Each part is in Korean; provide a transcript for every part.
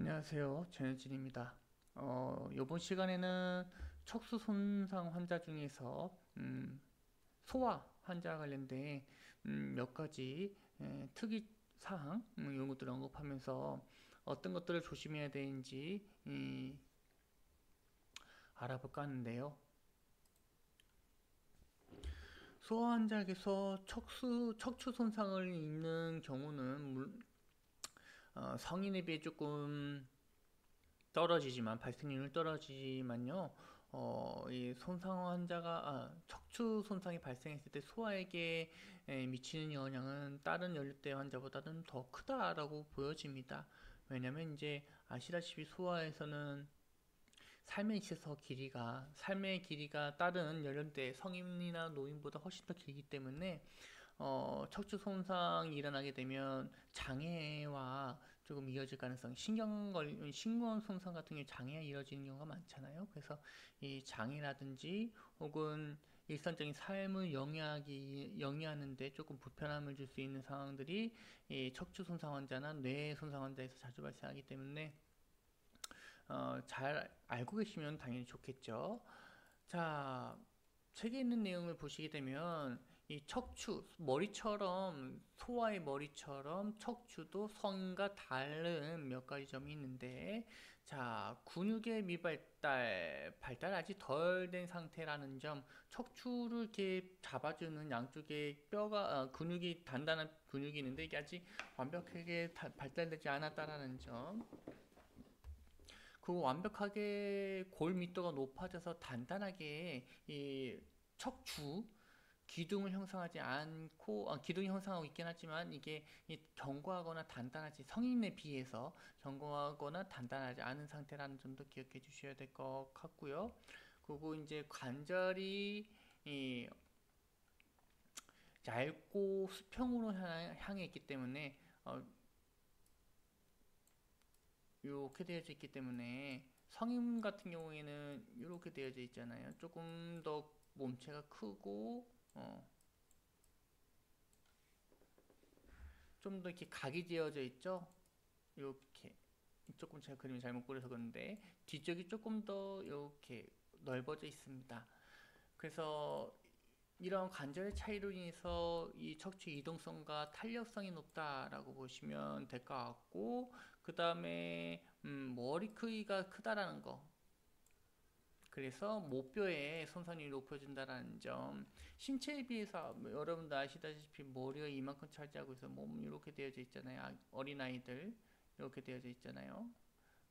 안녕하세요. 전현진입니다. 이번 시간에는 척수 손상 환자 중에서 소아 환자 관련된 몇 가지 특이 사항 이런 것들을 언급하면서 어떤 것들을 조심해야 되는지 알아볼까 하는데요. 소아 환자에게서 척추 손상을 입는 경우는 성인에 비해 조금 떨어지지만 발생률은 떨어지지만요. 이 손상 환자가 척추 손상이 발생했을 때 소아에게 미치는 영향은 다른 연령대 환자보다는 더 크다라고 보여집니다. 왜냐면 이제 아시다시피 소아에서는 삶의 길이가 다른 연령대 성인이나 노인보다 훨씬 더 길기 때문에 척추 손상이 일어나게 되면 장애와 조금 이어질 가능성, 신경 손상 같은 경우 장애가 이어지는 경우가 많잖아요. 그래서 이 장애라든지 혹은 일상적인 삶을 영위하는데 조금 불편함을 줄 수 있는 상황들이 이 척추 손상 환자나 뇌 손상 환자에서 자주 발생하기 때문에 잘 알고 계시면 당연히 좋겠죠. 자, 책에 있는 내용을 보시게 되면 이 척추, 소아의 머리처럼 척추도 성인과 다른 몇 가지 점이 있는데, 자, 근육의 발달 아직 덜 된 상태라는 점, 척추를 이렇게 잡아주는 양쪽에 근육이 단단한 근육이 있는데 이게 아직 완벽하게 발달되지 않았다라는 점, 그 완벽하게 골密도가 높아져서 단단하게 이 척추 기둥을 형성하지 않고 기둥이 형성하고 있긴 하지만 이게 견고하거나 단단하지 성인에 비해서 견고하거나 단단하지 않은 상태라는 점도 기억해 주셔야 될 것 같고요. 그리고 이제 관절이 이 얇고 수평으로 향해 있기 때문에 이렇게 되어져 있기 때문에 성인 같은 경우에는 이렇게 되어져 있잖아요. 조금 더 몸체가 크고 좀 더 이렇게 각이 되어져 있죠. 이렇게 조금 제가 그림을 잘못 그려서 그런데 뒤쪽이 조금 더 이렇게 넓어져 있습니다. 그래서 이런 관절의 차이로 인해서 이 척추 이동성과 탄력성이 높다라고 보시면 될 것 같고, 그 다음에 머리 크기가 크다라는 거, 그래서 목뼈의 손상률이 높아진다는 점, 신체에 비해서 여러분도 아시다시피 머리가 이만큼 차지하고 있어 몸 이렇게 되어져 있잖아요. 어린아이들 이렇게 되어져 있잖아요.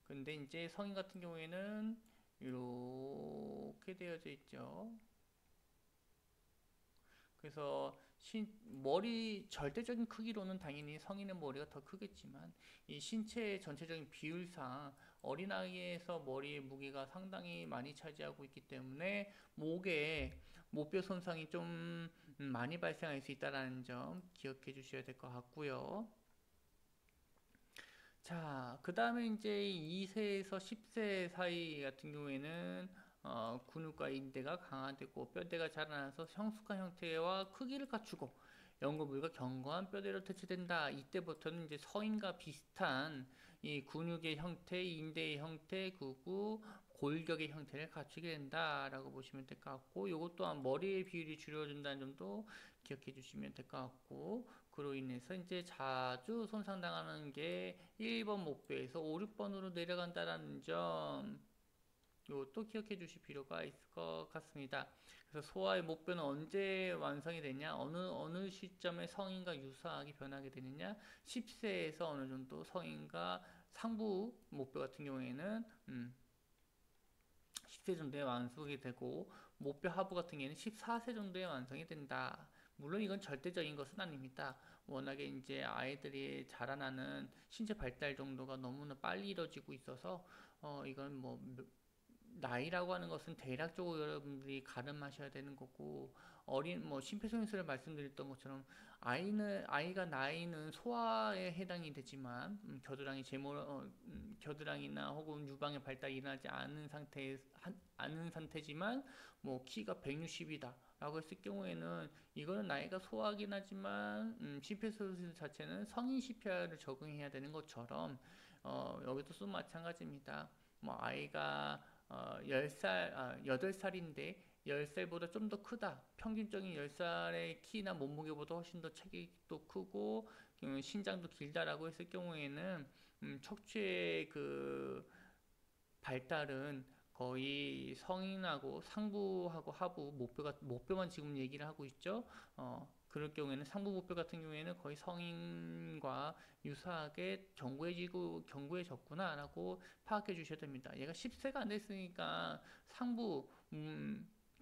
근데 이제 성인 같은 경우에는 이렇게 되어져 있죠. 그래서 머리 절대적인 크기로는 당연히 성인의 머리가 더 크겠지만 이 신체의 전체적인 비율상 어린아이에서 머리의 무게가 상당히 많이 차지하고 있기 때문에 목뼈 손상이 좀 많이 발생할 수 있다는 점 기억해 주셔야 될 것 같고요. 자, 그 다음에 이제 2세에서 10세 사이 같은 경우에는 근육과 인대가 강화되고 뼈대가 자라나서 성숙한 형태와 크기를 갖추고 연골부위가 견고한 뼈대로 대체된다. 이때부터는 이제 성인과 비슷한 이 근육의 형태, 인대의 형태, 그리고 골격의 형태를 갖추게 된다라고 보시면 될 것 같고, 이것 또한 머리의 비율이 줄여준다는 점도 기억해 주시면 될 것 같고, 그로 인해서 이제 자주 손상당하는 게 1번 목표에서 5, 6번으로 내려간다는 점, 이것도 기억해 주실 필요가 있을 것 같습니다. 그래서 소아의 목표는 언제 완성이 되냐, 어느 시점에 성인과 유사하게 변하게 되느냐, 10세에서 어느 정도 성인과 상부 목표 같은 경우에는 10세 정도에 완성이 되고, 목표 하부 같은 경우에는 14세 정도에 완성이 된다. 물론 이건 절대적인 것은 아닙니다. 워낙에 이제 아이들이 자라나는 신체 발달 정도가 너무나 빨리 이루어지고 있어서 이건 뭐 나이라고 하는 것은 대략적으로 여러분들이 가늠하셔야 되는 거고, 심폐소생술을 말씀드렸던 것처럼 아이가 나이는 소아에 해당이 되지만 겨드랑이나 혹은 유방의 발달이 일어나지 않은 상태지만 뭐 키가 160이다, 라고 했을 경우에는 이거는 나이가 소하긴 하지만 심폐소생 자체는 성인 CPR을 적용해야 되는 것처럼 여기도 또 마찬가지입니다. 뭐 아이가 8살인데 10살보다 좀 더 크다. 평균적인 10살의 키나 몸무게보다 훨씬 더 체격도 크고 신장도 길다라고 했을 경우에는 척추의 그 발달은 거의 성인하고 상부하고 하부 목뼈만 지금 얘기를 하고 있죠. 그럴 경우에는 상부 목뼈 같은 경우에는 거의 성인과 유사하게 견고해졌구나라고 파악해 주셔야 됩니다. 얘가 10세가 안 됐으니까 상부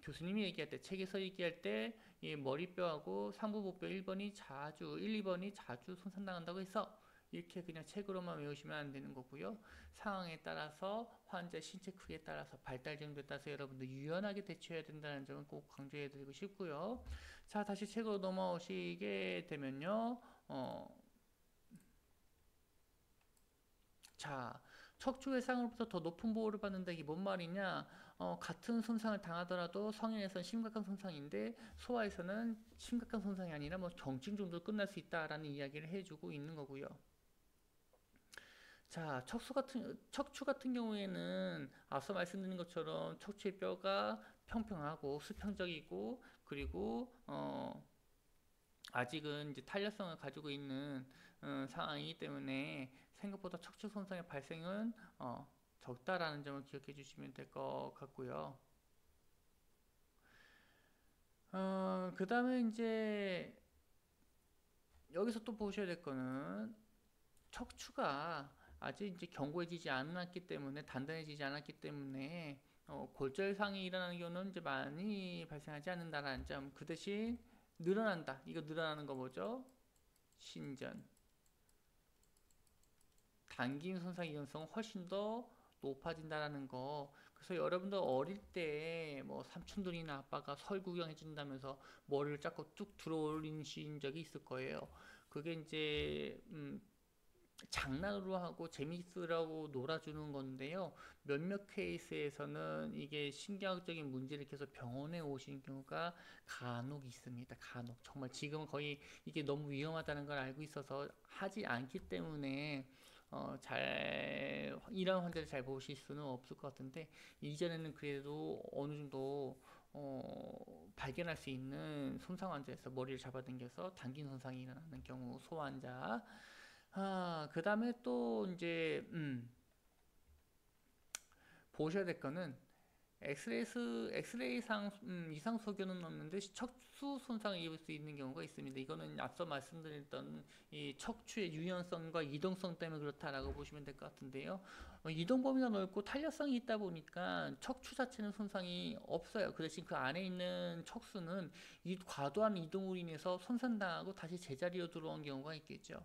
교수님이 얘기할 때 책에서 얘기할 때 이 머리뼈하고 상부 목뼈 1번이 자주 1, 2번이 자주 손상당한다고 해서 이렇게 그냥 책으로만 외우시면 안 되는 거고요. 상황에 따라서 환자의 신체 크기에 따라서 발달 정도에 따라서 여러분들 유연하게 대처해야 된다는 점을 꼭 강조해 드리고 싶고요. 자, 다시 책으로 넘어오시게 되면요. 자, 척추 외상으로부터 더 높은 보호를 받는다. 이게 뭔 말이냐? 같은 손상을 당하더라도 성인에서는 심각한 손상인데 소아에서는 심각한 손상이 아니라 뭐 경증 정도로 끝날 수 있다라는 이야기를 해주고 있는 거고요. 자, 척추 같은 경우에는 앞서 말씀드린 것처럼 척추의 뼈가 평평하고 수평적이고 그리고 아직은 이제 탄력성을 가지고 있는 상황이기 때문에 생각보다 척추 손상의 발생은 적다라는 점을 기억해 주시면 될 것 같고요. 그 다음에 이제 여기서 또 보셔야 될 거는 척추가 아직 이제 견고해지지 않았기 때문에 단단해지지 않았기 때문에 골절상이 일어나는 경우는 이제 많이 발생하지 않는다라는 점. 그 대신 늘어난다. 이거 늘어나는 거 뭐죠? 신전. 단기 손상 위험성은 훨씬 더 높아진다라는 거. 그래서 여러분들 어릴 때 뭐 삼촌들이나 아빠가 설 구경해 준다면서 머리를 자꾸 뚝 들어올리신 적이 있을 거예요. 그게 이제 장난으로 하고 재미있으라고 놀아주는 건데요. 몇몇 케이스에서는 이게 신경학적인 문제를 일으켜서 병원에 오신 경우가 간혹 있습니다. 간혹. 정말 지금은 거의 이게 너무 위험하다는 걸 알고 있어서 하지 않기 때문에 이런 환자를 잘 보실 수는 없을 것 같은데 이전에는 그래도 어느 정도 발견할 수 있는 손상 환자에서 머리를 잡아당겨서 단기 손상이 일어나는 경우 소환자. 그 다음에 또 이제 보셔야 될 거는 엑스레이상 이상 소견은 없는데 척수 손상을 입을 수 있는 경우가 있습니다. 이거는 앞서 말씀드렸던 이 척추의 유연성과 이동성 때문에 그렇다라고 보시면 될 것 같은데요. 이동 범위가 넓고 탄력성이 있다 보니까 척추 자체는 손상이 없어요. 그 대신 그 안에 있는 척수는 이 과도한 이동으로 인해서 손상당하고 다시 제자리로 들어온 경우가 있겠죠.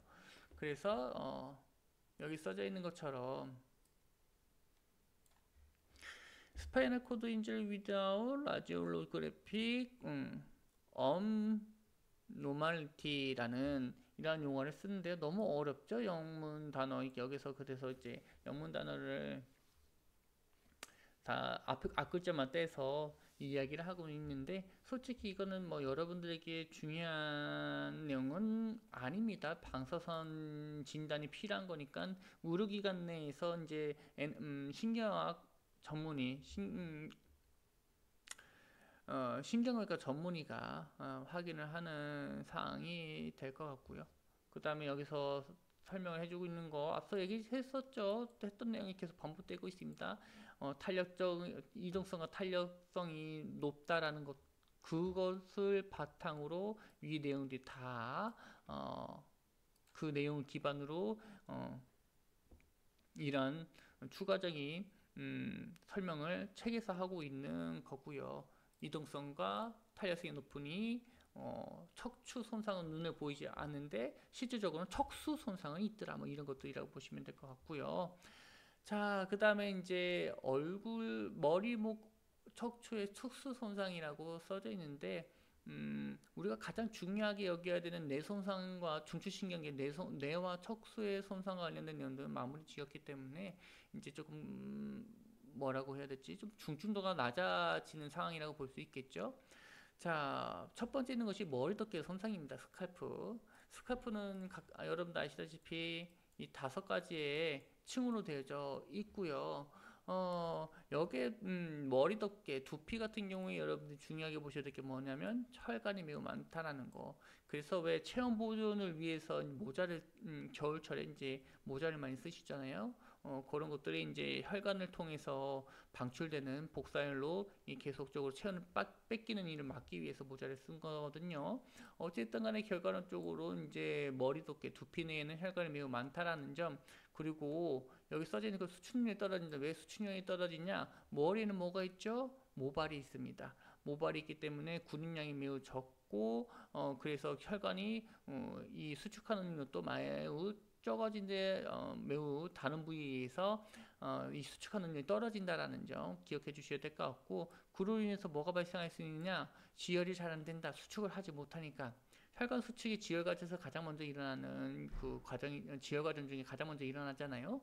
그래서 여기 써져 있는 것처럼 스파이널 코드 인jury without radiographic abnormality라는 이러한 용어를 쓰는데요. 너무 어렵죠? 영문 단어. 여기서 그래서 이제 영문 단어를 다 앞글자만 떼서 이야기를 하고 있는데 솔직히 이거는 뭐 여러분들에게 중요한 내용은 아닙니다. 방사선 진단이 필요한 거니까 의료기관 내에서 이제 신경학 전문의 신경외과 전문의가 확인을 하는 사항이 될 것 같고요. 그 다음에 여기서 설명을 해주고 있는 거 앞서 얘기했었죠. 했던 내용이 계속 반복되고 있습니다. 이동성과 탄력성이 높다라는 것, 그것을 바탕으로 위 내용들이 다 그 내용을 기반으로 이런 추가적인 설명을 책에서 하고 있는 거고요. 이동성과 탄력성이 높으니 척추 손상은 눈에 보이지 않는데 실질적으로는 척수 손상은 있더라. 뭐 이런 것들이라고 보시면 될 것 같고요. 자, 그 다음에 이제 얼굴, 머리, 목, 척추의 척수 손상이라고 써져 있는데 우리가 가장 중요하게 여겨야 되는 뇌 손상과 중추신경계 뇌와 척수의 손상과 관련된 내용들은 마무리 지었기 때문에 이제 조금 뭐라고 해야 될지 좀 중증도가 낮아지는 상황이라고 볼 수 있겠죠. 자, 첫 번째 있는 것이 머리 덮개 손상입니다. 스칼프. 스칼프는 여러분도 아시다시피 이 5가지의 층으로 되어져 있고요. 여기에 머리 덮개, 두피 같은 경우에 여러분들이 중요하게 보셔야 될 게 뭐냐면 혈관이 매우 많다라는 거. 그래서 왜 체온 보존을 위해서 모자를 겨울철에 이제 모자를 많이 쓰시잖아요. 그런 것들이 이제 혈관을 통해서 방출되는 복사열로 계속적으로 체온을 뺏기는 일을 막기 위해서 모자를 쓴 거거든요. 어쨌든 간에 결과론적으로 이제 머리 덮개, 두피 내에는 혈관이 매우 많다라는 점, 그리고 여기 써져 있는 그 수축률이 떨어진다. 왜 수축률이 떨어지냐? 머리에는 뭐가 있죠? 모발이 있습니다. 모발이 있기 때문에 근육량이 매우 적고, 그래서 혈관이 이 수축하는 것도 매우 적어진데 매우 다른 부위에서 이 수축하는 능력이 떨어진다라는 점 기억해 주셔야 될 것 같고, 그로 인해서 뭐가 발생할 수 있느냐? 지혈이 잘 안 된다. 수축을 하지 못하니까. 혈관 수축이 지혈 과정에서 가장 먼저 일어나는 그 과정이 지혈 과정 중에 가장 먼저 일어나잖아요.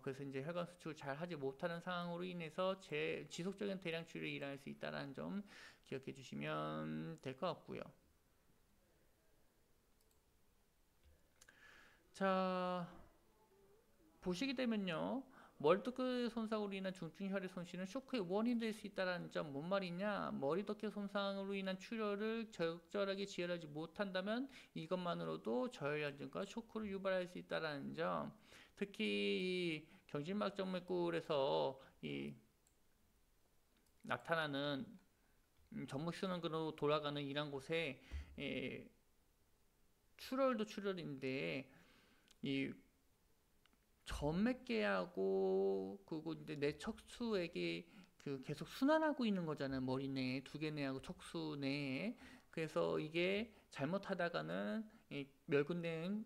그래서 이제 혈관 수축을 잘 하지 못하는 상황으로 인해서 지속적인 대량 출혈이 일어날 수 있다는 점 기억해 주시면 될 것 같고요. 자, 보시게 되면요. 머리덮개 손상으로 인한 중증 혈액 손실은 쇼크의 원인이 될 수 있다는 점, 뭔 말이냐? 머리덮개 손상으로 인한 출혈을 적절하게 지혈하지 못한다면 이것만으로도 저혈량증과 쇼크를 유발할 수 있다는 점. 특히 이 경진막정맥골에서 이 나타나는 전문순환근으로 돌아가는 이런 곳에 출혈도 출혈인데 이 전맥계하고 그리고 이제 내 척수액이 그 계속 순환하고 있는 거잖아요. 머리 내에 두 개 내하고 척수 내에. 그래서 이게 잘못하다가는 이 멸균된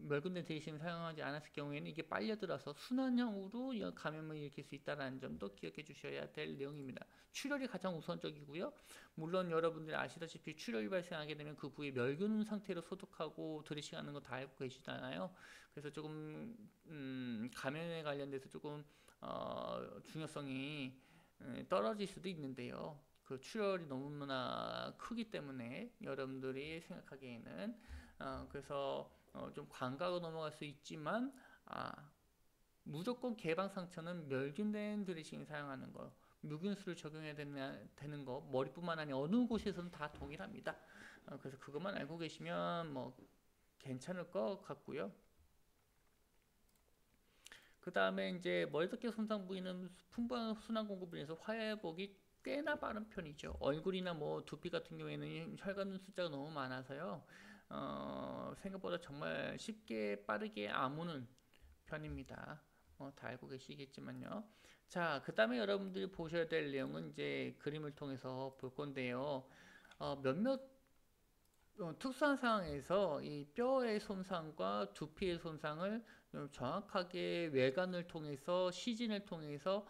멸균된 대신을 사용하지 않았을 경우에는 이게 빨려들어서 순환형으로 감염을 일으킬 수 있다는 점도 기억해 주셔야 될 내용입니다. 출혈이 가장 우선적이고요. 물론 여러분들이 아시다시피 출혈이 발생하게 되면 그 부위 멸균 상태로 소독하고 드레싱하는 거 다 알고 계시잖아요. 그래서 조금 감염에 관련돼서 조금 중요성이 떨어질 수도 있는데요. 그 출혈이 너무나 크기 때문에 여러분들이 생각하기에는 그래서 좀 관가하고 넘어갈 수 있지만 무조건 개방 상처는 멸균된 드레싱을 사용하는 거, 묵균수를 적용해야 되는 거, 머리뿐만 아니라 어느 곳에서는 다 동일합니다. 그래서 그것만 알고 계시면 뭐 괜찮을 것 같고요. 그 다음에 이제 머리덮개 손상 부위는 풍부한 순환 공급을 위해서 회복이 꽤나 빠른 편이죠. 얼굴이나 뭐 두피 같은 경우에는 혈관 숫자가 너무 많아서요. 생각보다 정말 쉽게 빠르게 아무는 편입니다. 다 알고 계시겠지만요. 자, 그 다음에 여러분들이 보셔야 될 내용은 이제 그림을 통해서 볼 건데요. 몇몇 특수한 상황에서 이 뼈의 손상과 두피의 손상을 정확하게 외관을 통해서 시진을 통해서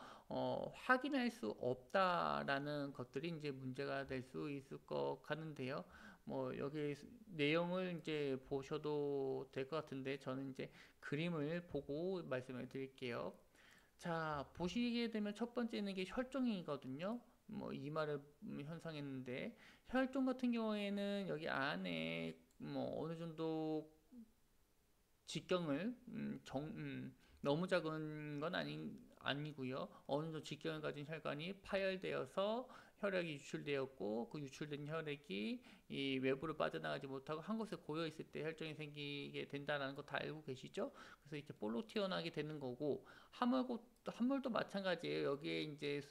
확인할 수 없다라는 것들이 이제 문제가 될 수 있을 것 같은데요. 뭐 여기 내용을 이제 보셔도 될 것 같은데 저는 이제 그림을 보고 말씀을 드릴게요. 자, 보시게 되면 첫 번째는 게 혈종이거든요. 뭐 이마를 현상했는데 혈종 같은 경우에는 여기 안에 뭐 어느 정도 직경을 너무 작은 건 아니고요. 어느 정도 직경을 가진 혈관이 파열되어서 혈액이 유출되었고 그 유출된 혈액이 이 외부로 빠져나가지 못하고 한 곳에 고여 있을 때 혈종이 생기게 된다는 거 다 알고 계시죠? 그래서 이렇게 볼록 튀어나오게 되는 거고 함몰도 마찬가지예요. 여기에 이제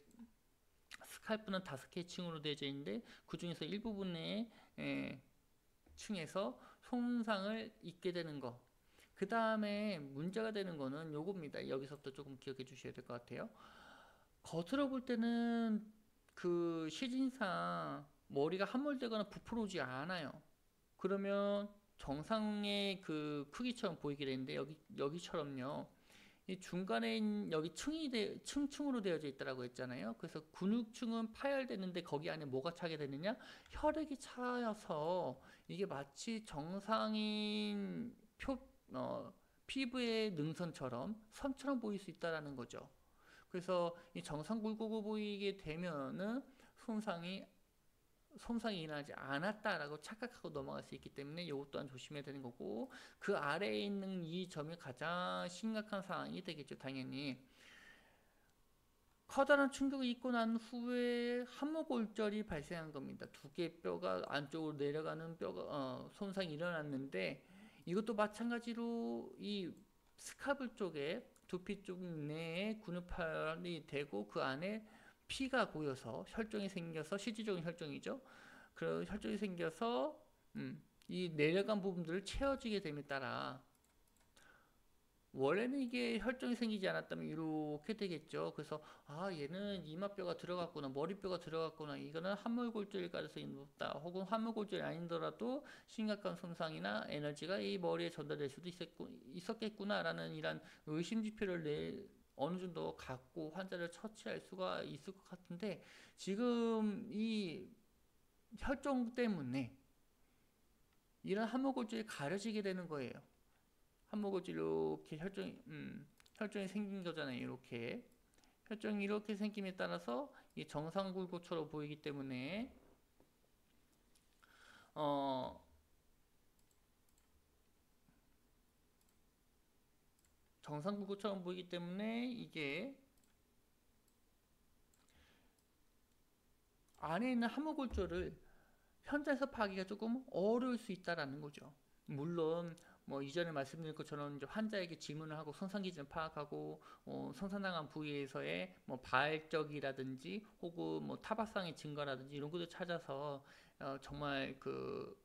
스칼프는 5개 층으로 되어져 있는데 그 중에서 일부분의 층에서 손상을 입게 되는 거. 그 다음에 문제가 되는 거는 요겁니다. 여기서부터 조금 기억해 주셔야 될 것 같아요. 겉으로 볼 때는 그 시진상 머리가 함몰되거나 부풀어오지 않아요. 그러면 정상의 그 크기처럼 보이게 되는데 여기처럼요. 이 중간에 여기 층으로 되어져 있다고 했잖아요. 그래서 근육층은 파열되는데 거기 안에 뭐가 차게 되느냐? 혈액이 차여서 이게 마치 정상인 피부의 능선처럼 선처럼 보일 수 있다라는 거죠. 그래서 이 정상 굴곡을 보이게 되면은 손상이 손상이 일어나지 않았다라고 착각하고 넘어갈 수 있기 때문에 이것 또한 조심해야 되는 거고, 그 아래에 있는 이 점이 가장 심각한 상황이 되겠죠. 당연히 커다란 충격을 입고 난 후에 함목골절이 발생한 겁니다. 두 개의 뼈가 안쪽으로 내려가는 뼈가 손상이 일어났는데, 이것도 마찬가지로 이 스카블 쪽에 두피 쪽 내에 근육파열이 되고 그 안에 피가 고여서 혈종이 생겨서, 실질적인 혈종이죠. 그런 혈종이 생겨서 이 내려간 부분들을 채워지게 됨에 따라, 원래는 이게 혈종이 생기지 않았다면 이렇게 되겠죠. 그래서 아, 얘는 이마뼈가 들어갔구나, 머리뼈가 들어갔구나, 이거는 함몰골절일 가능성이 높다, 혹은 함몰골절이 아니더라도 심각한 손상이나 에너지가 이 머리에 전달될 수도 있었겠구나라는 이런 의심지표를 어느 정도 갖고 환자를 처치할 수가 있을 것 같은데, 지금 이 혈종 때문에 이런 함몰골절이 가려지게 되는 거예요. 한목을 이렇게 혈종이 생긴 거잖아요. 이렇게 혈종이 이렇게 생김에 따라서 이 정상굴곡처럼 보이기 때문에 어 정상굴곡처럼 보이기 때문에 이게 안에 있는 함목골조를 현장에서 파악하기가 조금 어려울 수 있다라는 거죠. 물론 뭐 이전에 말씀드린 것처럼 이제 환자에게 질문을 하고 손상 기준을 파악하고 손상당한 부위에서의 뭐 발적이라든지 혹은 뭐 타박상의 증거라든지 이런 것들 찾아서 정말 그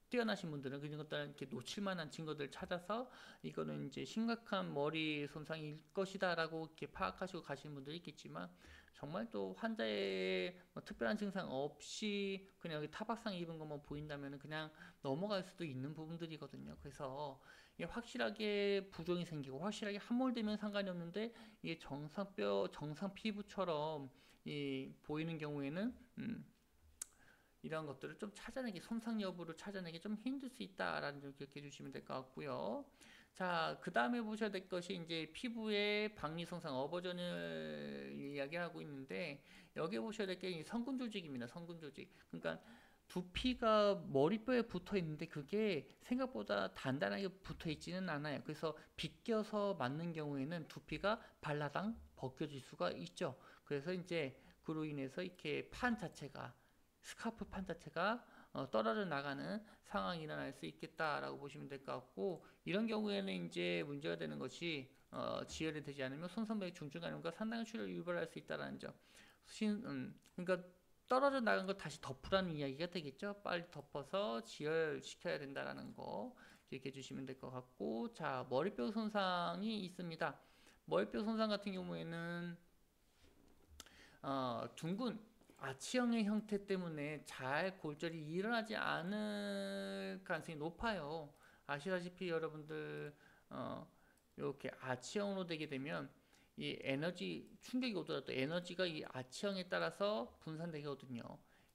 뛰어나신 분들은 그런 것들 이렇게 놓칠 만한 증거들을 찾아서 이거는 이제 심각한 머리 손상일 것이다라고 이렇게 파악하시고 가시는 분들이 있겠지만, 정말 또 환자의 뭐 특별한 증상 없이 그냥 여기 타박상 입은 것만 보인다면 그냥 넘어갈 수도 있는 부분들이거든요. 그래서 이게 확실하게 부종이 생기고 확실하게 함몰되면 상관이 없는데, 이게 정상뼈, 정상 피부처럼 이 보이는 경우에는 이런 것들을 좀 찾아내기, 손상 여부를 찾아내기 좀 힘들 수 있다라는 점 기억해 주시면 될 것 같고요. 자, 그 다음에 보셔야 될 것이 이제 피부의 박리 손상, 어버전을 이야기하고 있는데, 여기 보셔야 될 게 성근 조직입니다. 성근 조직. 그러니까 두피가 머리뼈에 붙어 있는데 그게 생각보다 단단하게 붙어 있지는 않아요. 그래서 비껴서 맞는 경우에는 두피가 발라당 벗겨질 수가 있죠. 그래서 이제 그로 인해서 이렇게 판 자체가, 스카프 판 자체가 떨어져 나가는 상황이 일어날 수 있겠다라고 보시면 될 것 같고, 이런 경우에는 이제 문제가 되는 것이 지혈이 되지 않으면 손상맥 중증 감염과 상당한 출혈을 유발할 수 있다는 점. 그러니까 떨어져 나간 걸 다시 덮으라는 이야기가 되겠죠. 빨리 덮어서 지혈시켜야 된다라는 거 기억해 주시면 될 것 같고, 자, 머리뼈 손상이 있습니다. 머리뼈 손상 같은 경우에는 둥근 아치형의 형태 때문에 잘 골절이 일어나지 않을 가능성이 높아요. 아시다시피 여러분들 이렇게 아치형으로 되게 되면 이 에너지 충격이 오더라도 에너지가 이 아치형에 따라서 분산되거든요.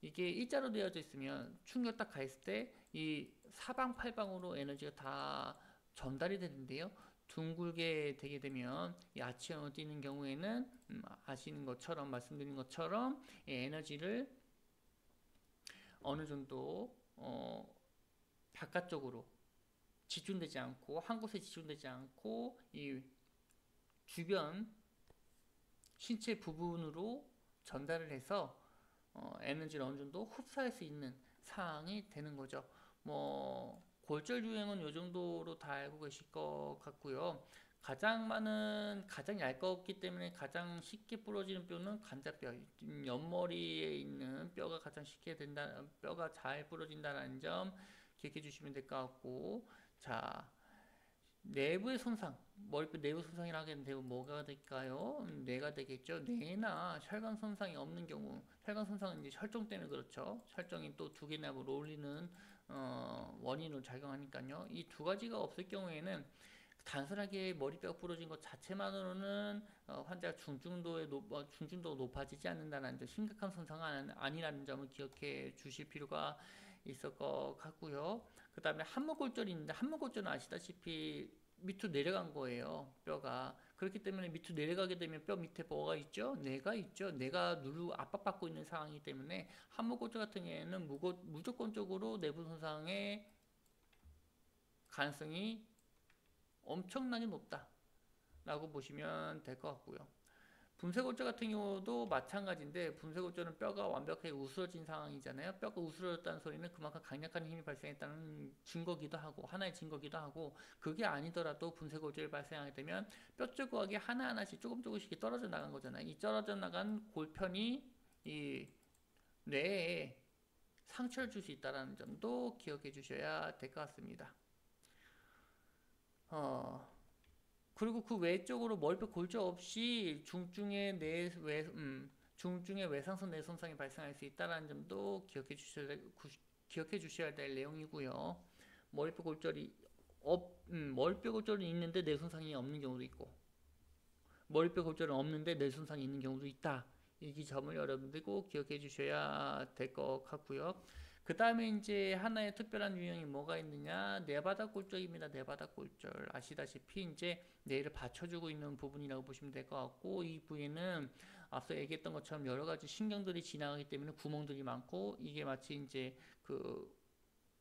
이게 일자로 되어져 있으면 충격 딱 가했을 때 이 사방팔방으로 에너지가 다 전달이 되는데요. 둥글게 되게 되면 이 아치형을 띠는 경우에는 아시는 것처럼, 말씀드린 것처럼 이 에너지를 어느 정도 바깥쪽으로 집중되지 않고, 한 곳에 집중되지 않고 이 주변 신체 부분으로 전달을 해서 에너지를 어느 정도 흡수할 수 있는 상황이 되는 거죠. 뭐 골절 유형은 이 정도로 다 알고 계실 것 같고요. 가장 얇고 때문에 가장 쉽게 부러지는 뼈는 간자뼈, 옆머리에 있는 뼈가 가장 쉽게 된다, 뼈가 잘 부러진다는 점 기억해 주시면 될 것 같고, 자, 내부의 손상, 머리뼈 내부 손상이라 하게 되면 뭐가 될까요? 뇌가 되겠죠. 뇌나 혈관 손상이 없는 경우, 혈관 손상은 이제 혈종 때문에 그렇죠. 혈종이 또 두 개나 어울리는 원인으로 작용하니까요. 이 두 가지가 없을 경우에는 단순하게 머리뼈가 부러진 것 자체만으로는 환자가 중증도가 높아지지 않는다는 점, 심각한 손상은 아니라는 점을 기억해 주실 필요가 있을 것 같고요. 그 다음에 함목골절이 있는데, 함목골절은 아시다시피 밑으로 내려간 거예요. 뼈가. 그렇기 때문에 밑으로 내려가게 되면 뼈 밑에 뭐가 있죠? 뇌가 있죠. 뇌가 압박받고 있는 상황이기 때문에 함목골절 같은 경우에는 무조건적으로 내부 손상의 가능성이 엄청나게 높다라고 보시면 될 것 같고요. 분쇄골절 같은 경우도 마찬가지인데, 분쇄골절은 뼈가 완벽하게 우스러진 상황이잖아요. 뼈가 우스러졌다는 소리는 그만큼 강력한 힘이 발생했다는 증거기도 하고, 하나의 증거기도 하고, 그게 아니더라도 분쇄골절이 발생하게 되면 뼈 조각이 하나하나씩 조금씩 떨어져 나간 거잖아요. 이 떨어져 나간 골편이 이 뇌에 상처를 줄 수 있다는 점도 기억해 주셔야 될 것 같습니다. 그리고 그 외적으로 머리뼈 골절 없이 중증의 외상선 뇌 손상이 발생할 수 있다는 점도 기억해 주셔야 될 내용이고요. 머리뼈 골절이 있는데 뇌 손상이 없는 경우도 있고, 머리뼈 골절은 없는데 뇌 손상이 있는 경우도 있다. 이 점을 여러분들이 꼭 기억해 주셔야 될 것 같고요. 그 다음에 이제 하나의 특별한 유형이 뭐가 있느냐, 뇌바닥 골절입니다. 뇌바닥 골절, 아시다시피 이제 뇌를 받쳐주고 있는 부분이라고 보시면 될 것 같고, 이 부위는 앞서 얘기했던 것처럼 여러 가지 신경들이 지나가기 때문에 구멍들이 많고, 이게 마치 이제 그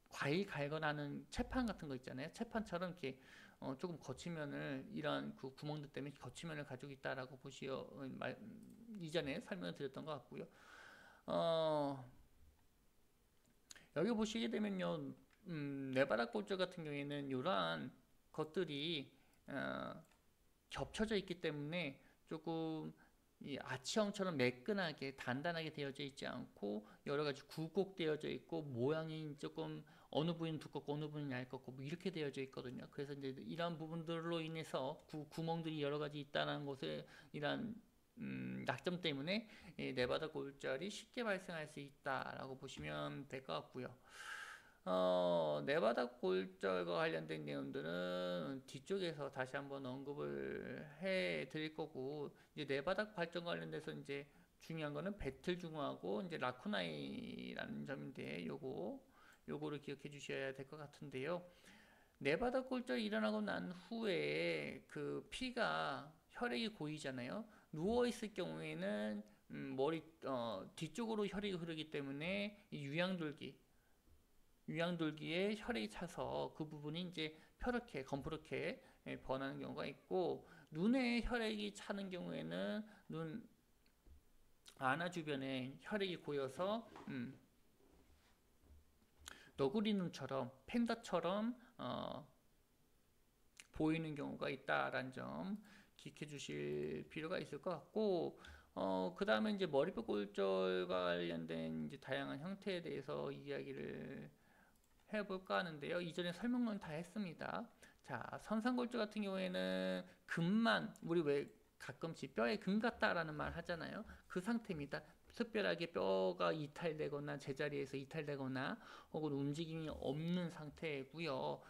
과일 갈거나는 채판 같은 거 있잖아요. 채판처럼 이렇게 조금 거치면을, 이런 그 구멍들 때문에 거치면을 가지고 있다라고 이전에 설명을 드렸던 것 같고요. 여기 보시게 되면요, 뇌바닥 골절 같은 경우에는 이러한 것들이 겹쳐져 있기 때문에 조금 이 아치형처럼 매끈하게 단단하게 되어져 있지 않고, 여러 가지 굴곡되어져 있고, 모양이 조금 어느 부위는 두껍고 어느 부위는 얇고 뭐 이렇게 되어져 있거든요. 그래서 이제 이러한 부분들로 인해서 구멍들이 여러 가지 있다는 것에, 이런 약점 때문에 뇌바닥 골절이 쉽게 발생할 수 있다라고 보시면 될 것 같고요. 뇌바닥 골절과 관련된 내용들은 뒤쪽에서 다시 한번 언급을 해 드릴 거고, 이제 뇌바닥 발전 관련돼서 이제 중요한 거는 배틀중후하고 이제 라쿠나이라는 점인데, 요거를 기억해 주셔야 될 것 같은데요. 뇌바닥 골절이 일어나고 난 후에 그 피가 혈액이 고이잖아요. 누워 있을 경우에는 머리 뒤쪽으로 혈액이 흐르기 때문에 이 유양돌기에 혈액이 차서 그 부분이 이제 펴렇게 검푸렇게 번하는 경우가 있고, 눈에 혈액이 차는 경우에는 눈 안아 주변에 혈액이 고여서 너구리 눈처럼, 팬다처럼 보이는 경우가 있다라는 점 기억해 주실 필요가 있을 것 같고, 그 다음에 이제 머리뼈 골절과 관련된 이제 다양한 형태에 대해서 이야기를 해볼까 하는데요. 이전에 설명은 다 했습니다. 자, 선상골절 같은 경우에는 금만, 우리 왜 가끔씩 뼈에 금 같다라는 말 하잖아요. 그 상태입니다. 특별하게 뼈가 이탈되거나 제자리에서 이탈되거나 혹은 움직임이 없는 상태고요.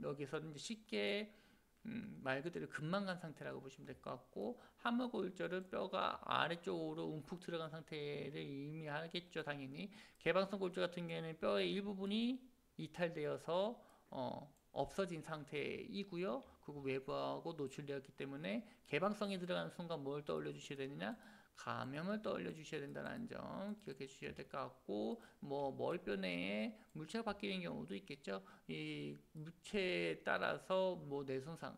여기서 이제 쉽게 말 그대로 금만 간 상태라고 보시면 될 것 같고, 하무골절은 뼈가 아래쪽으로 움푹 들어간 상태를 의미하겠죠. 당연히 개방성 골절 같은 경우에는 뼈의 일부분이 이탈되어서 없어진 상태이고요. 그리고 외부하고 노출되었기 때문에 개방성이 들어가는 순간 뭘 떠올려 주셔야 되느냐, 감염을 떠올려 주셔야 된다는 점 기억해 주셔야 될 것 같고, 뭐 머리뼈 내에 물체가 바뀌는 경우도 있겠죠. 이 물체에 따라서 뭐 뇌손상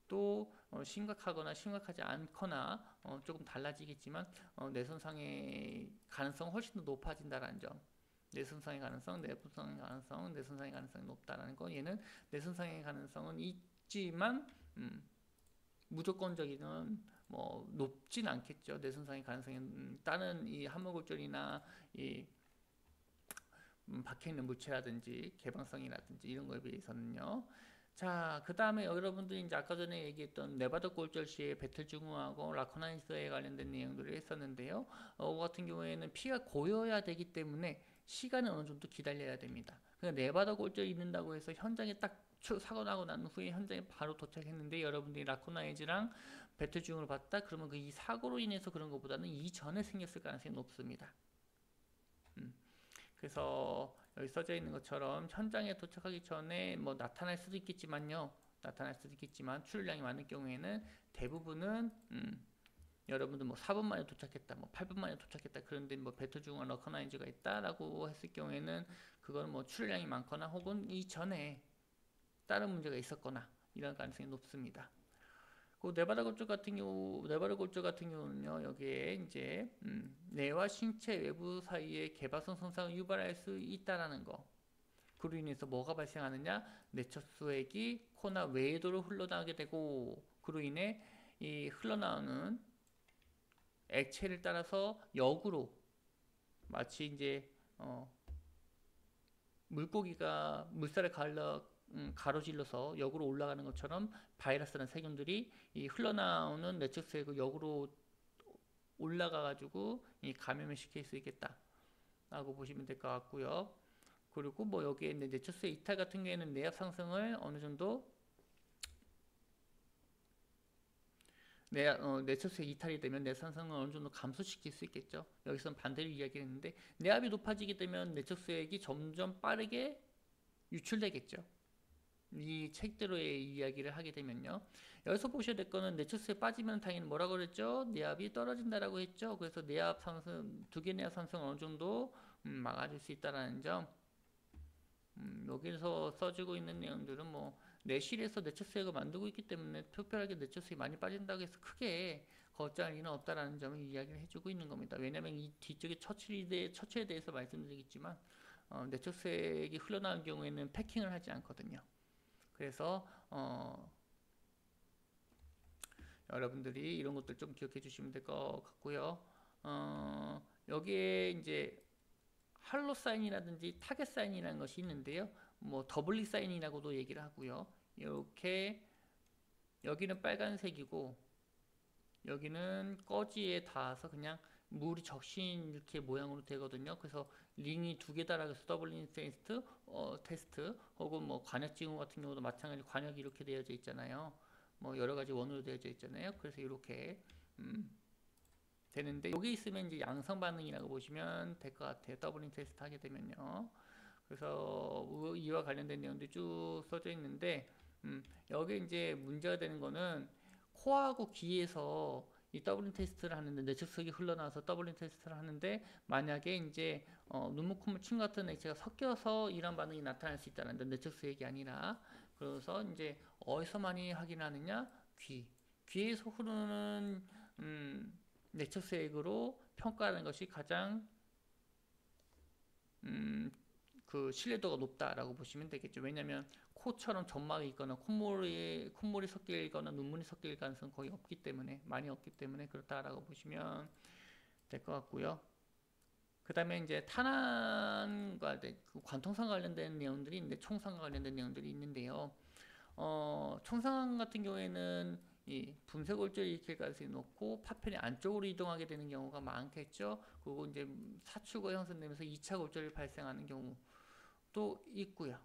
또 심각하거나 심각하지 않거나 조금 달라지겠지만, 뇌손상의 가능성이 훨씬 더 높아진다는 점. 뇌손상의 가능성, 내부성의 가능성, 뇌손상의 가능성이 높다는 거. 얘는 뇌손상의 가능성은 있지만 무조건적인 뭐 높진 않겠죠. 뇌손상의 가능성이 다른 이 함몰골절이나 이 박혀있는 물체라든지 개방성이라든지 이런 거에 비해서는요. 자, 그 다음에 여러분들이 이제 아까 전에 얘기했던 뇌바닥 골절 시에 배틀증후하고 라코나이스에 관련된 내용들을 했었는데요. 같은 경우에는 피가 고여야 되기 때문에 시간을 어느 정도 기다려야 됩니다. 그러니까 뇌바닥 골절이 있는다고 해서 현장에 딱 사고 나고 난 후에 현장에 바로 도착했는데 여러분들이 라코나이즈랑 배틀증후를 봤다? 그러면 그 이 사고로 인해서 그런 것보다는 이전에 생겼을 가능성이 높습니다. 그래서 여기 써져 있는 것처럼 현장에 도착하기 전에 뭐 나타날 수도 있겠지만요. 나타날 수도 있겠지만 출혈량이 많은 경우에는 대부분은 여러분들 뭐 4분 만에 도착했다, 뭐 8분 만에 도착했다, 그런데 뭐 배터 중앙 러커나이즈가 있다라고 했을 경우에는 그건 뭐 출혈량이 많거나 혹은 이전에 다른 문제가 있었거나 이런 가능성이 높습니다. 그 네바다 골절 같은 경우는요, 여기에 이제 뇌와 신체 외부 사이에 개발성 손상을 유발할 수 있다라는 거. 그로 인해서 뭐가 발생하느냐? 뇌척수액이 코나 외도로 흘러나오게 되고, 그로 인해 이 흘러나오는 액체를 따라서 역으로 마치 이제 물고기가 물살에 가로질러서 역으로 올라가는 것처럼 바이러스나 세균들이 이 흘러나오는 뇌척수액을 역으로 올라가가지고 이 감염을 시킬 수 있겠다라고 보시면 될 것 같고요. 그리고 뭐 여기에 있는 뇌척수액 이탈 같은 경우에는 뇌압 상승을 어느 정도 뇌척수액 이탈이 되면 뇌 상승을 어느 정도 감소시킬 수 있겠죠. 여기서는 반대로 이야기했는데 뇌압이 높아지게 되면 뇌척수액이 점점 빠르게 유출되겠죠. 이 책대로의 이야기를 하게 되면요. 여기서 보셔야 될 거는 뇌척수액 빠지면 당연히 뭐라고 그랬죠? 뇌압이 떨어진다라고 했죠. 그래서 뇌압 상승, 두개 뇌압 상승을 어느 정도 막아줄 수 있다라는 점. 여기서 써주고 있는 내용들은 뭐 뇌실에서 뇌척수액을 만들고 있기 때문에 특별하게 뇌척수액이 많이 빠진다고 해서 크게 걱정할 일은 없다라는 점을 이야기를 해주고 있는 겁니다. 왜냐하면 이 뒤쪽에 처치에 대해서 말씀드리겠지만 뇌척수액이 흘러나온 경우에는 패킹을 하지 않거든요. 그래서 여러분들이 이런 것들 좀 기억해 주시면 될 것 같고요. 여기에 이제 할로 사인이라든지 타겟 사인이라는 것이 있는데요. 뭐 더블리 사인이라고도 얘기를 하고요. 이렇게 여기는 빨간색이고 여기는 꺼지에 닿아서 그냥 물이 적신 이렇게 모양으로 되거든요. 그래서 링이 두 개 달아서 더블링 테스트 혹은 뭐 관역 징후 같은 경우도 마찬가지로 관역이 이렇게 되어져 있잖아요. 뭐 여러 가지 원으로 되어져 있잖아요. 그래서 이렇게 되는데 여기 있으면 이제 양성 반응이라고 보시면 될 것 같아요. 더블링 테스트 하게 되면요. 그래서 이와 관련된 내용들이 쭉 써져 있는데 여기 이제 문제가 되는 거는 코하고 귀에서 이 더블링 테스트를 하는데 뇌척수액이 흘러나와서 더블링 테스트를 하는데 만약에 이제 눈물, 콧물, 침 같은 액체가 섞여서 이런 반응이 나타날 수 있다는 뇌척수액이 아니라 그래서 이제 어디서 많이 확인하느냐? 귀에서 흐르는 뇌척수액으로 평가하는 것이 가장 그 신뢰도가 높다라고 보시면 되겠죠. 왜냐하면 코처럼 점막이 있거나 콧물이 섞여 있거나 눈물이 섞일 가능성은 거의 없기 때문에 많이 없기 때문에 그렇다라고 보시면 될 것 같고요. 그 다음에 이제 탄환과 그 관통상 관련된 내용들이 있는데 총상과 관련된 내용들이 있는데요. 총상 같은 경우에는 이 분쇄골절을 일으킬 가능성이 높고 파편이 안쪽으로 이동하게 되는 경우가 많겠죠. 그리고 이제 사출과 형성되면서 2차 골절이 발생하는 경우도 있고요.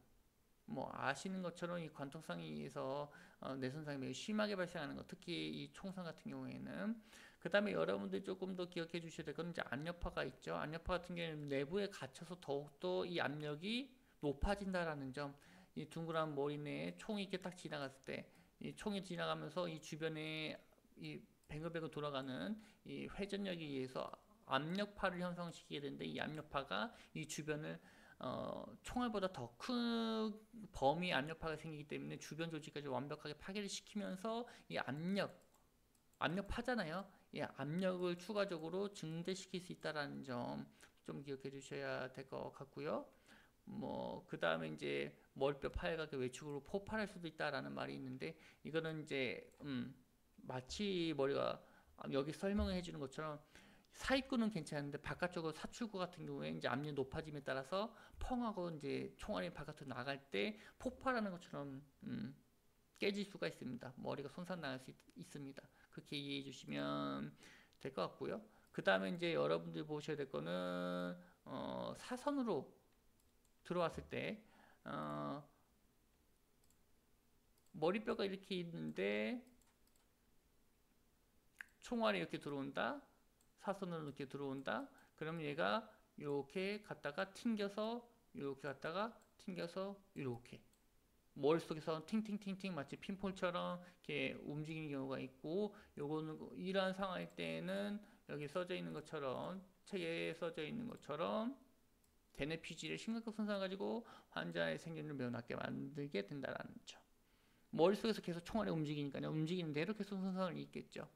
뭐 아시는 것처럼 이 관통상에 의해서 뇌손상이 매우 심하게 발생하는 것, 특히 이 총상 같은 경우에는. 그 다음에 여러분들이 조금 더 기억해 주셔야 될 건 이제 압력파가 있죠. 압력파 같은 경우에는 내부에 갇혀서 더욱더 이 압력이 높아진다라는 점. 이 둥그란 머리 내에 총이 이렇게 딱 지나갔을 때 이 총이 지나가면서 이 주변에 이 뱅글뱅글 돌아가는 이 회전력에 의해서 압력파를 형성시키게 되는데 이 압력파가 이 주변을 총알보다 더 큰 범위 압력파가 생기기 때문에 주변 조직까지 완벽하게 파괴를 시키면서 이 압력파잖아요. 이 압력을 추가적으로 증대시킬 수 있다는 점 좀 기억해 주셔야 될 것 같고요. 뭐 그 다음에 이제 머리뼈 파열각의 외축으로 폭발할 수도 있다라는 말이 있는데 이거는 이제 마치 머리가 여기 설명을 해주는 것처럼 사입구는 괜찮은데 바깥쪽으로 사출구 같은 경우에 이제 압력이 높아짐에 따라서 펑하고 이제 총알이 바깥으로 나갈 때 폭발하는 것처럼 깨질 수가 있습니다. 머리가 손상 나갈 수 있습니다. 그렇게 이해해 주시면 될 것 같고요. 그 다음에 이제 여러분들이 보셔야 될 거는 사선으로 들어왔을 때 머리뼈가 이렇게 있는데 총알이 이렇게 들어온다. 사선으로 이렇게 들어온다. 그러면 얘가 이렇게 갔다가 튕겨서 이렇게 갔다가 튕겨서 이렇게 머릿속에서 팅팅팅팅 마치 핀볼처럼 이렇게 움직이는 경우가 있고, 요거는 이러한 상황일 때는 여기 써져 있는 것처럼, 책에 써져 있는 것처럼 대뇌 피질의 심각한 손상을 가지고 환자의 생존을 매우 낮게 만들게 된다는 점. 머릿속에서 계속 총알이 움직이니까요. 움직이는 대로 계속 손상을 입겠죠.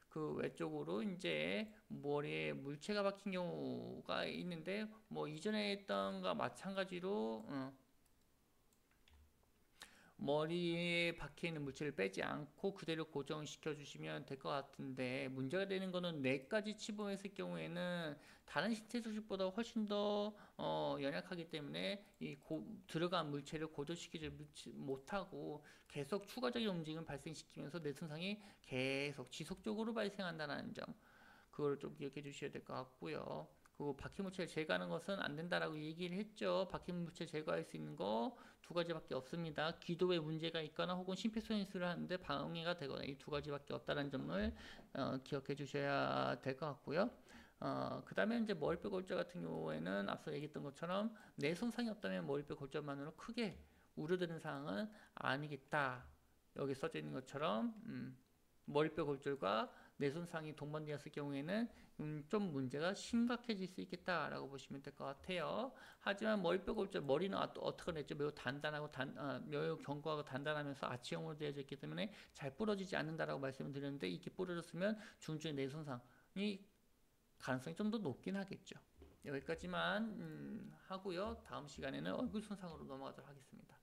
그 외쪽으로 이제 머리에 물체가 박힌 경우가 있는데, 뭐 이전에 했던 것과 마찬가지로 머리에 박혀있는 물체를 빼지 않고 그대로 고정시켜 주시면 될 것 같은데, 문제가 되는 거는 뇌까지 침범했을 경우에는 다른 신체 조직보다 훨씬 더 연약하기 때문에 들어간 물체를 고정시키지 못하고 계속 추가적인 움직임을 발생시키면서 뇌 손상이 계속 지속적으로 발생한다는 점, 그걸 좀 기억해 주셔야 될 것 같고요. 그 박힌 물체를 제거하는 것은 안 된다라고 얘기를 했죠. 박힌 물체 제거할 수 있는 거 두 가지밖에 없습니다. 기도에 문제가 있거나 혹은 심폐소생술을 하는데 방해가 되거나, 이 두 가지밖에 없다는 점을 기억해 주셔야 될 것 같고요. 그 다음에 이제 머리뼈 골절 같은 경우에는 앞서 얘기했던 것처럼 뇌 손상이 없다면 머리뼈 골절만으로 크게 우려되는 사항은 아니겠다. 여기 써져 있는 것처럼 머리뼈 골절과 뇌 손상이 동반되었을 경우에는 좀 문제가 심각해질 수 있겠다라고 보시면 될 것 같아요. 하지만 머리뼈 골절, 머리는 어떻게 됐죠? 매우 단단하고 매우 견고하고 단단하면서 아치형으로 되어져 있기 때문에 잘 부러지지 않는다라고 말씀을 드렸는데, 이게 부러졌으면 중증의 뇌 손상이 가능성이 좀 더 높긴 하겠죠. 여기까지만 하고요. 다음 시간에는 얼굴 손상으로 넘어가도록 하겠습니다.